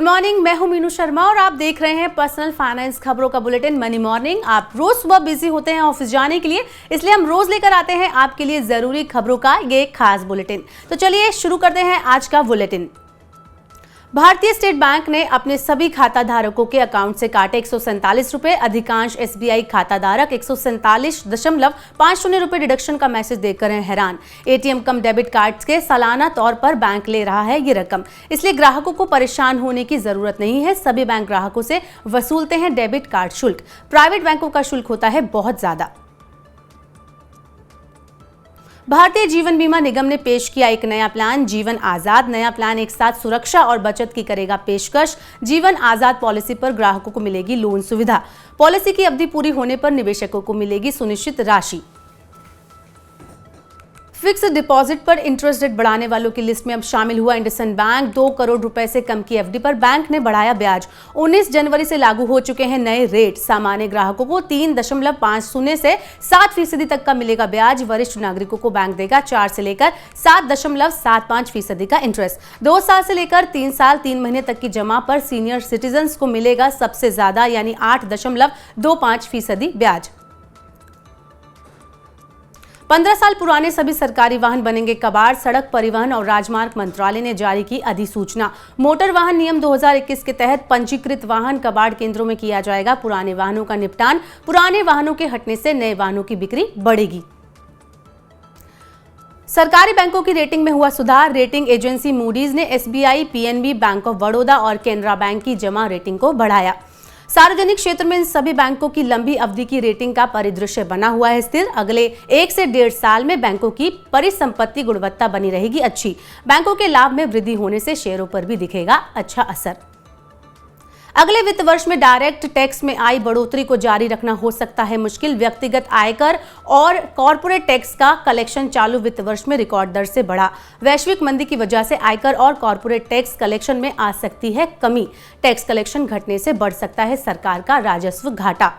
Morning, मैं हूं मीनू शर्मा और आप देख रहे हैं पर्सनल फाइनेंस खबरों का बुलेटिन मनी मॉर्निंग। आप रोज सुबह बिजी होते हैं ऑफिस जाने के लिए, इसलिए हम रोज लेकर आते हैं आपके लिए जरूरी खबरों का ये खास बुलेटिन। तो चलिए शुरू करते हैं आज का बुलेटिन। भारतीय स्टेट बैंक ने अपने सभी खाता धारकों के अकाउंट से काटे 147 रुपए। अधिकांश एसबीआई खाता धारक 147.50 रुपए डिडक्शन का मैसेज देखकर हैं हैरान। एटीएम कम डेबिट कार्ड्स के सालाना तौर पर बैंक ले रहा है ये रकम, इसलिए ग्राहकों को परेशान होने की जरूरत नहीं है। सभी बैंक ग्राहकों से वसूलते हैं डेबिट कार्ड शुल्क। प्राइवेट बैंकों का शुल्क होता है बहुत ज्यादा। भारतीय जीवन बीमा निगम ने पेश किया एक नया प्लान, जीवन आजाद। नया प्लान एक साथ सुरक्षा और बचत की करेगा पेशकश। जीवन आजाद पॉलिसी पर ग्राहकों को मिलेगी लोन सुविधा। पॉलिसी की अवधि पूरी होने पर निवेशकों को मिलेगी सुनिश्चित राशि। फिक्स्ड डिपॉजिट पर इंटरेस्ट रेट बढ़ाने वालों की लिस्ट में अब शामिल हुआ इंडसइंड बैंक। 2 करोड़ रुपए से कम की एफडी पर बैंक ने बढ़ाया ब्याज। 19 जनवरी से लागू हो चुके हैं नए रेट। सामान्य ग्राहकों को 3.50 से 7% तक का मिलेगा ब्याज। वरिष्ठ नागरिकों को बैंक देगा 4 से लेकर 7.75% का इंटरेस्ट। 2 साल से लेकर 3 साल 3 महीने तक की जमा पर सीनियर सिटीजन को मिलेगा सबसे ज्यादा यानी 8.25% ब्याज। 15 साल पुराने सभी सरकारी वाहन बनेंगे कबाड़। सड़क परिवहन और राजमार्ग मंत्रालय ने जारी की अधिसूचना। मोटर वाहन नियम 2021 के तहत पंजीकृत वाहन कबाड़ केंद्रों में किया जाएगा पुराने वाहनों का निपटान। पुराने वाहनों के हटने से नए वाहनों की बिक्री बढ़ेगी। सरकारी बैंकों की रेटिंग में हुआ सुधार। रेटिंग एजेंसी मूडीज ने SBI, PNB, bank of Baroda और केनरा बैंक की जमा रेटिंग को बढ़ाया। सार्वजनिक क्षेत्र में इन सभी बैंकों की लंबी अवधि की रेटिंग का परिदृश्य बना हुआ है स्थिर। अगले 1 से 1.5 साल में बैंकों की परिसंपत्ति गुणवत्ता बनी रहेगी अच्छी। बैंकों के लाभ में वृद्धि होने से शेयरों पर भी दिखेगा अच्छा असर। अगले वित्त वर्ष में डायरेक्ट टैक्स में आई बढ़ोतरी को जारी रखना हो सकता है मुश्किल। व्यक्तिगत आयकर और कॉर्पोरेट टैक्स का कलेक्शन चालू वित्त वर्ष में रिकॉर्ड दर से बढ़ा। वैश्विक मंदी की वजह से आयकर और कॉर्पोरेट टैक्स कलेक्शन में आ सकती है कमी। टैक्स कलेक्शन घटने से बढ़ सकता है सरकार का राजस्व घाटा।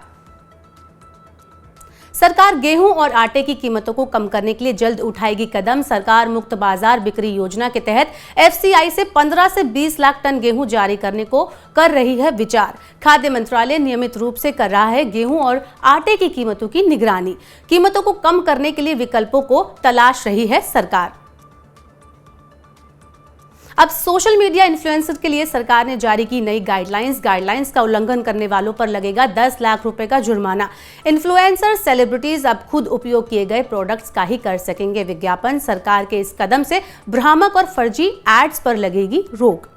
सरकार गेहूं और आटे की कीमतों को कम करने के लिए जल्द उठाएगी कदम। सरकार मुक्त बाजार बिक्री योजना के तहत एफसीआई से 15 से 20 लाख टन गेहूं जारी करने को कर रही है विचार। खाद्य मंत्रालय नियमित रूप से कर रहा है गेहूं और आटे की कीमतों की निगरानी। कीमतों को कम करने के लिए विकल्पों को तलाश रही है सरकार। अब सोशल मीडिया इन्फ्लुएंसर के लिए सरकार ने जारी की नई गाइडलाइंस का उल्लंघन करने वालों पर लगेगा 10 लाख रुपए का जुर्माना। इन्फ्लुएंसर सेलिब्रिटीज अब खुद उपयोग किए गए प्रोडक्ट्स का ही कर सकेंगे विज्ञापन। सरकार के इस कदम से भ्रामक और फर्जी एड्स पर लगेगी रोक।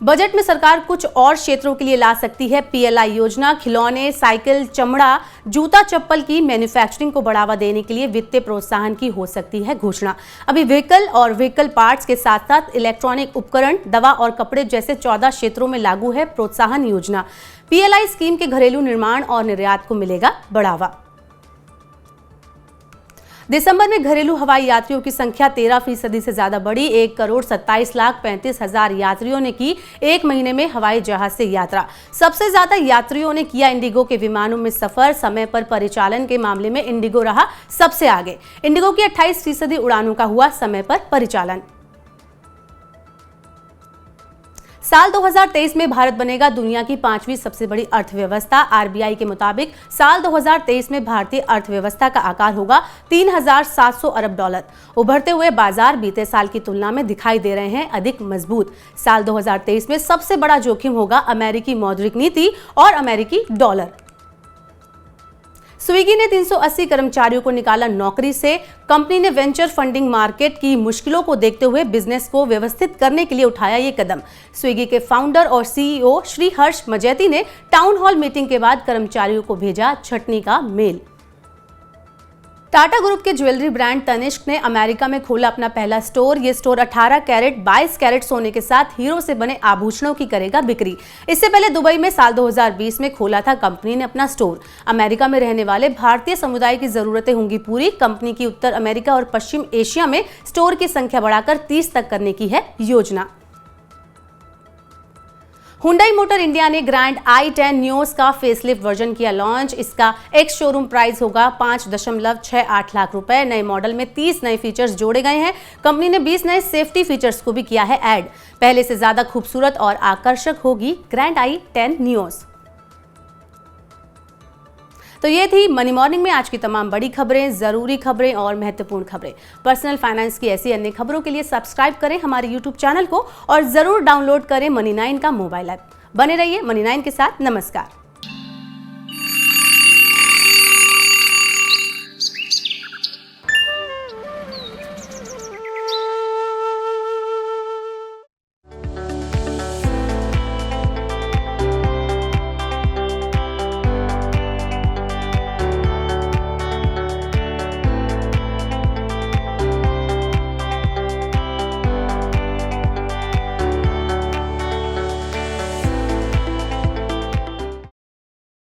बजट में सरकार कुछ और क्षेत्रों के लिए ला सकती है पीएलआई योजना। खिलौने, साइकिल, चमड़ा, जूता, चप्पल की मैन्युफैक्चरिंग को बढ़ावा देने के लिए वित्तीय प्रोत्साहन की हो सकती है घोषणा। अभी व्हीकल और व्हीकल पार्ट्स के साथ साथ इलेक्ट्रॉनिक उपकरण, दवा और कपड़े जैसे 14 क्षेत्रों में लागू है प्रोत्साहन योजना। पीएलआई स्कीम के घरेलू निर्माण और निर्यात को मिलेगा बढ़ावा। दिसंबर में घरेलू हवाई यात्रियों की संख्या 13% से ज्यादा बढ़ी। 1,27,35,000 यात्रियों ने की एक महीने में हवाई जहाज से यात्रा। सबसे ज्यादा यात्रियों ने किया इंडिगो के विमानों में सफर। समय पर परिचालन के मामले में इंडिगो रहा सबसे आगे। इंडिगो की 28% उड़ानों का हुआ समय पर परिचालन। साल 2023 में भारत बनेगा दुनिया की 5वीं सबसे बड़ी अर्थव्यवस्था। आरबीआई के मुताबिक साल 2023 में भारतीय अर्थव्यवस्था का आकार होगा $3,700 अरब। उभरते हुए बाजार बीते साल की तुलना में दिखाई दे रहे हैं अधिक मजबूत। साल 2023 में सबसे बड़ा जोखिम होगा अमेरिकी मौद्रिक नीति और अमेरिकी डॉलर। स्विगी ने 380 कर्मचारियों को निकाला नौकरी से। कंपनी ने वेंचर फंडिंग मार्केट की मुश्किलों को देखते हुए बिजनेस को व्यवस्थित करने के लिए उठाया ये कदम। स्विगी के फाउंडर और सीईओ श्री हर्ष मजैती ने टाउन हॉल मीटिंग के बाद कर्मचारियों को भेजा छटनी का मेल। टाटा ग्रुप के ज्वेलरी ब्रांड तनिष्क ने अमेरिका में खोला अपना पहला स्टोर। ये स्टोर 18 कैरेट 22 कैरेट सोने के साथ हीरो से बने आभूषणों की करेगा बिक्री। इससे पहले दुबई में साल 2020 में खोला था कंपनी ने अपना स्टोर। अमेरिका में रहने वाले भारतीय समुदाय की जरूरतें होंगी पूरी। कंपनी की उत्तर अमेरिका और पश्चिम एशिया में स्टोर की संख्या बढ़ाकर 30 तक करने की है योजना। हुंडई मोटर इंडिया ने ग्रैंड i10 नियोस का फेसलिफ्ट वर्जन किया लॉन्च। इसका एक्स शोरूम प्राइस होगा 5.68 लाख रुपए। नए मॉडल में 30 नए फीचर्स जोड़े गए हैं। कंपनी ने 20 नए सेफ्टी फीचर्स को भी किया है ऐड। पहले से ज्यादा खूबसूरत और आकर्षक होगी ग्रैंड i10 नियोस। तो ये थी मनी मॉर्निंग में आज की तमाम बड़ी खबरें, जरूरी खबरें और महत्वपूर्ण खबरें। पर्सनल फाइनेंस की ऐसी अन्य खबरों के लिए सब्सक्राइब करें हमारे YouTube चैनल को और जरूर डाउनलोड करें मनी 9 का मोबाइल ऐप। बने रहिए मनी 9 के साथ। नमस्कार।